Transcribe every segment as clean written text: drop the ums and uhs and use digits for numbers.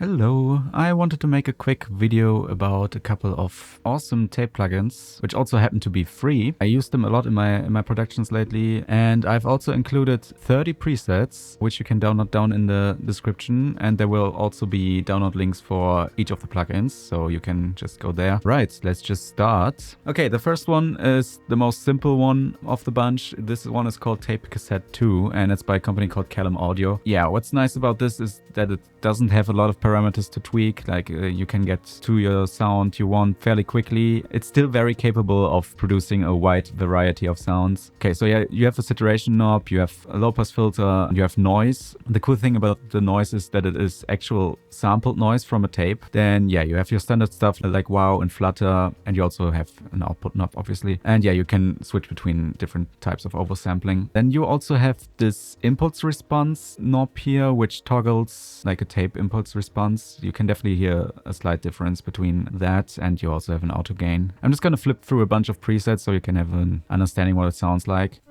Hello, I wanted to make a quick video about a couple of awesome tape plugins, which also happen to be free. I use them a lot in my productions lately, and I've also included 30 presets, which you can download down in the description, and there will also be download links for each of the plugins, so you can just go there. Right, let's just start. Okay, the first one is the most simple one of the bunch. This one is called Tape Cassette 2, and it's by a company called Caelum Audio. Yeah, what's nice about this is that it doesn't have a lot of parameters to tweak. Like you can get to your sound you want fairly quickly. It's still very capable of producing a wide variety of sounds. Okay, so yeah, you have a saturation knob, you have a low pass filter, you have noise. The cool thing about the noise is that it is actual sampled noise from a tape. Then yeah, you have your standard stuff like wow and flutter, and you also have an output knob obviously. And yeah, you can switch between different types of oversampling. Then you also have this impulse response knob here, which toggles like a tape impulse response. You can definitely hear a slight difference between that, and you also have an auto gain. I'm just gonna flip through a bunch of presets so you can have an understanding what it sounds like.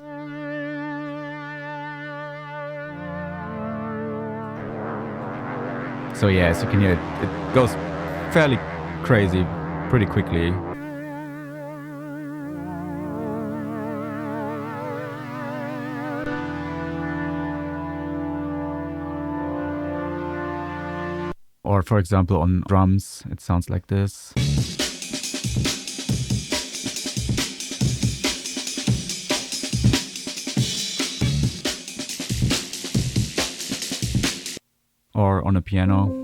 So yeah, as you can hear, it goes fairly crazy pretty quickly. Or for example on drums, it sounds like this. Or on a piano.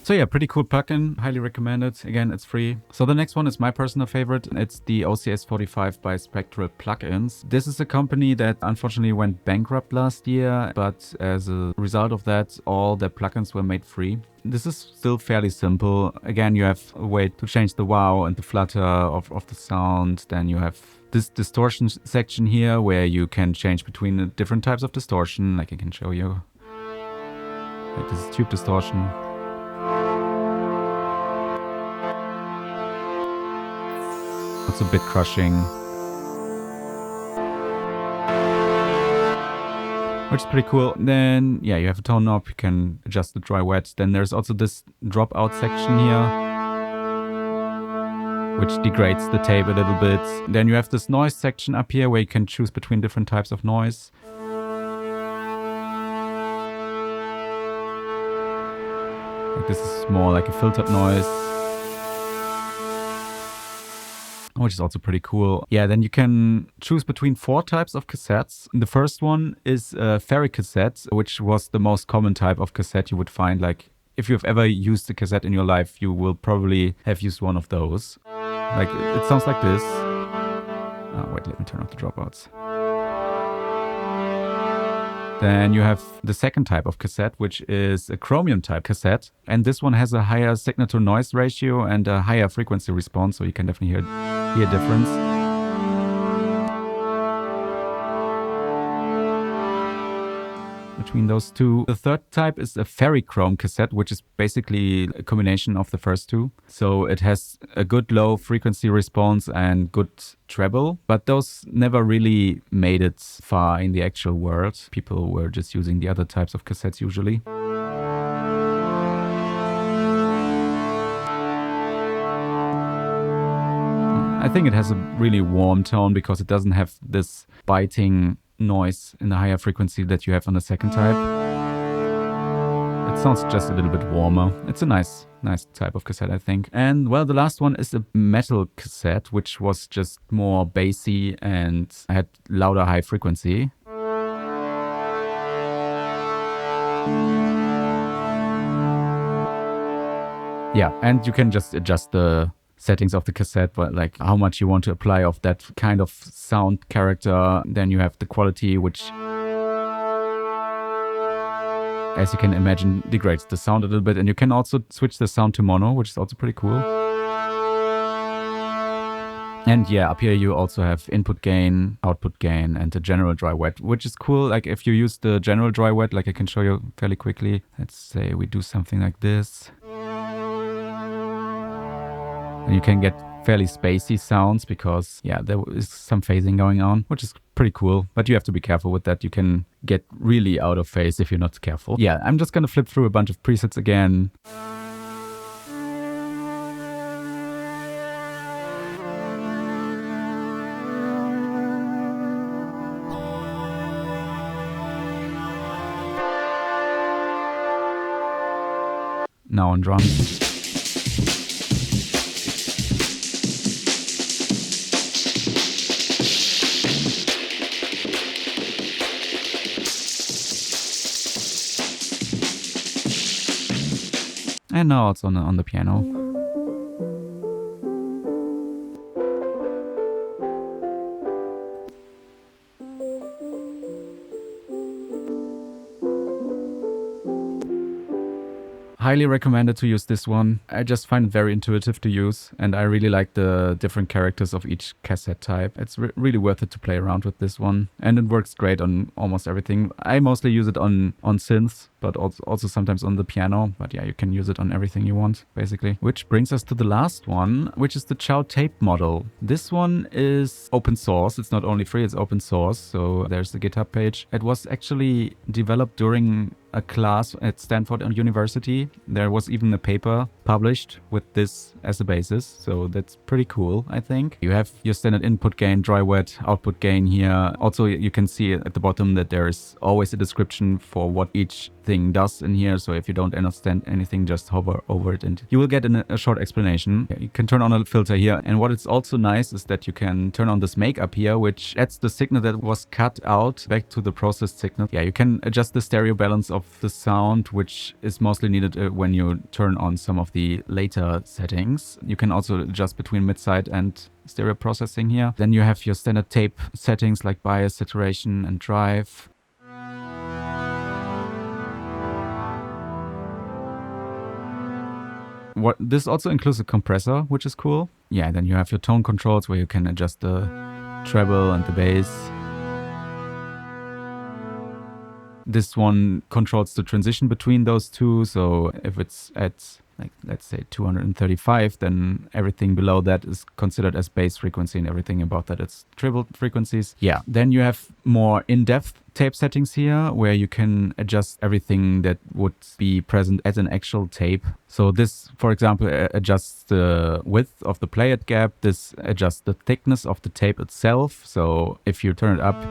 So yeah, pretty cool plugin, highly recommend it. Again, it's free. So the next one is my personal favorite. It's the OCS 45 by Spectral Plugins. This is a company that unfortunately went bankrupt last year, but as a result of that, all their plugins were made free. This is still fairly simple. Again, you have a way to change the wow and the flutter of the sound. Then you have this distortion section here where you can change between the different types of distortion. Like I can show you. Like this is tube distortion. Also bit crushing, which is pretty cool. Then yeah, you have a tone knob, you can adjust the dry wet. Then there's also this dropout section here, which degrades the tape a little bit. Then you have this noise section up here where you can choose between different types of noise. Like this is more like a filtered noise, which is also pretty cool. Yeah, then you can choose between 4 types of cassettes. The first one is a ferry cassette, which was the most common type of cassette you would find. Like if you've ever used a cassette in your life, you will probably have used one of those. Like it sounds like this. Oh, wait, let me turn off the dropouts. Then you have the second type of cassette, which is a chromium type cassette. And this one has a higher signal to noise ratio and a higher frequency response, so you can definitely hear a difference. Between those two. The third type is a ferrichrome cassette, which is basically a combination of the first two. So it has a good low frequency response and good treble, but those never really made it far in the actual world. People were just using the other types of cassettes usually. I think it has a really warm tone because it doesn't have this biting noise in the higher frequency that you have on the second type. It sounds just a little bit warmer. It's a nice type of cassette, I think. And well, the last one is a metal cassette, which was just more bassy and had louder high frequency. Yeah, and you can just adjust the settings of the cassette, but like how much you want to apply of that kind of sound character. Then you have the quality, which, as you can imagine, degrades the sound a little bit. And you can also switch the sound to mono, which is also pretty cool. And yeah, up here you also have input gain, output gain, and the general dry wet, which is cool. Like if you use the general dry wet, like I can show you fairly quickly. Let's say we do something like this. And you can get fairly spacey sounds because, yeah, there is some phasing going on, which is pretty cool. But you have to be careful with that. You can get really out of phase if you're not careful. Yeah, I'm just going to flip through a bunch of presets again. Now on drums. And now it's on the piano. Highly recommended to use this one. I just find it very intuitive to use, and I really like the different characters of each cassette type. It's really worth it to play around with this one, and it works great on almost everything. I mostly use it on synths, but also sometimes on the piano. But yeah, you can use it on everything you want, basically. Which brings us to the last one, which is the Chow Tape Model. This one is open source. It's not only free, it's open source. So there's the GitHub page. It was actually developed during a class at Stanford University. There was even a paper published with this as a basis, so that's pretty cool, I think. You have your standard input gain, dry wet, output gain here. Also, you can see at the bottom that there is always a description for what each thing does in here, so if you don't understand anything, just hover over it and you will get a short explanation. You can turn on a filter here, and what is also nice is that you can turn on this makeup here, which adds the signal that was cut out back to the processed signal. Yeah, you can adjust the stereo balance of the sound, which is mostly needed when you turn on some of the later settings. You can also adjust between mid-side and stereo processing here. Then you have your standard tape settings like bias, saturation, and drive. This also includes a compressor, which is cool. Yeah, then you have your tone controls where you can adjust the treble and the bass. This one controls the transition between those two, so if it's at, like, let's say 235, then everything below that is considered as bass frequency and everything above that is treble frequencies. Yeah, then you have more in-depth tape settings here where you can adjust everything that would be present as an actual tape. So this, for example, adjusts the width of the playhead gap. This adjusts the thickness of the tape itself. So if you turn it up,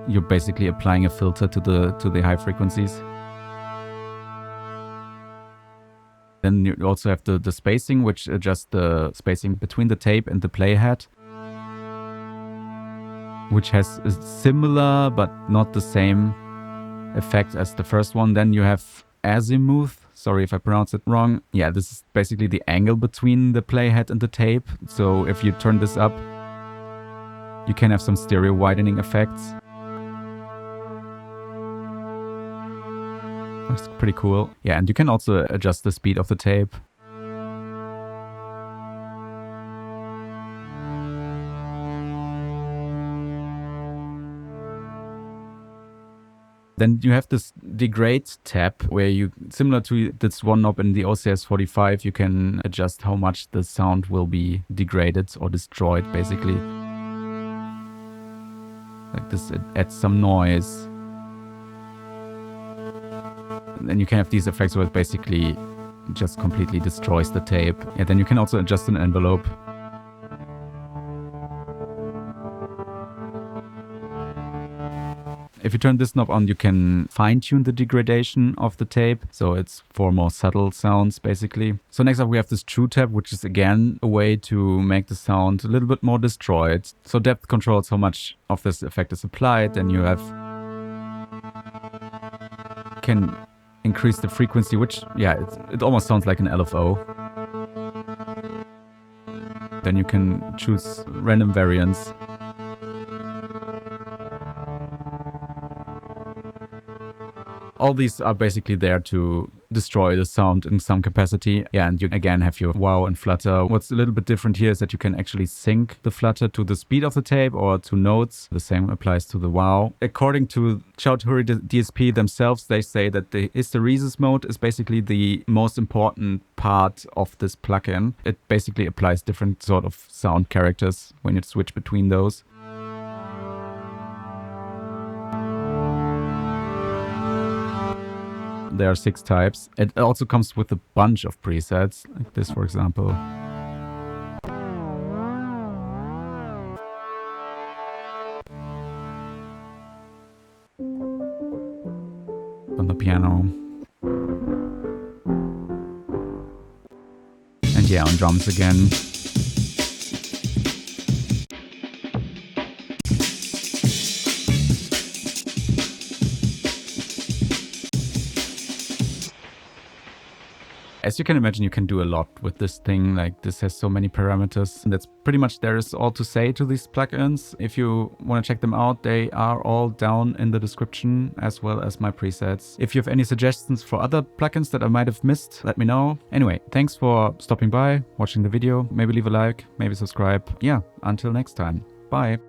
you're basically applying a filter to the high frequencies. Then you also have the spacing, which adjusts the spacing between the tape and the playhead, which has a similar but not the same effect as the first one. Then you have azimuth. Sorry if I pronounce it wrong. Yeah, this is basically the angle between the playhead and the tape. So if you turn this up, you can have some stereo widening effects. That's pretty cool. Yeah, and you can also adjust the speed of the tape. Then you have this degrade tab where you, similar to this one knob in the OCS 45, you can adjust how much the sound will be degraded or destroyed, basically. Like this, it adds some noise. Then you can have these effects where it basically just completely destroys the tape. And then you can also adjust an envelope. If you turn this knob on, you can fine-tune the degradation of the tape. So it's for more subtle sounds, basically. So next up we have this True tab, which is again a way to make the sound a little bit more destroyed. So depth controls how much of this effect is applied. Then you have can increase the frequency, which, yeah, it almost sounds like an LFO. Then you can choose random variants. All these are basically there to destroy the sound in some capacity. Yeah, and you again have your wow and flutter. What's a little bit different here is that you can actually sync the flutter to the speed of the tape or to notes. The same applies to the wow. According to Chowdhury DSP themselves, they say that the hysteresis mode is basically the most important part of this plugin. It basically applies different sort of sound characters when you switch between those. There are 6 types. It also comes with a bunch of presets, like this for example. On the piano. And yeah, on drums again. As you can imagine, you can do a lot with this thing. Like, this has so many parameters. And that's pretty much there is all to say to these plugins. If you want to check them out, they are all down in the description, as well as my presets. If you have any suggestions for other plugins that I might have missed, let me know. Anyway, thanks for stopping by, watching the video. Maybe leave a like, maybe subscribe. Yeah, until next time. Bye.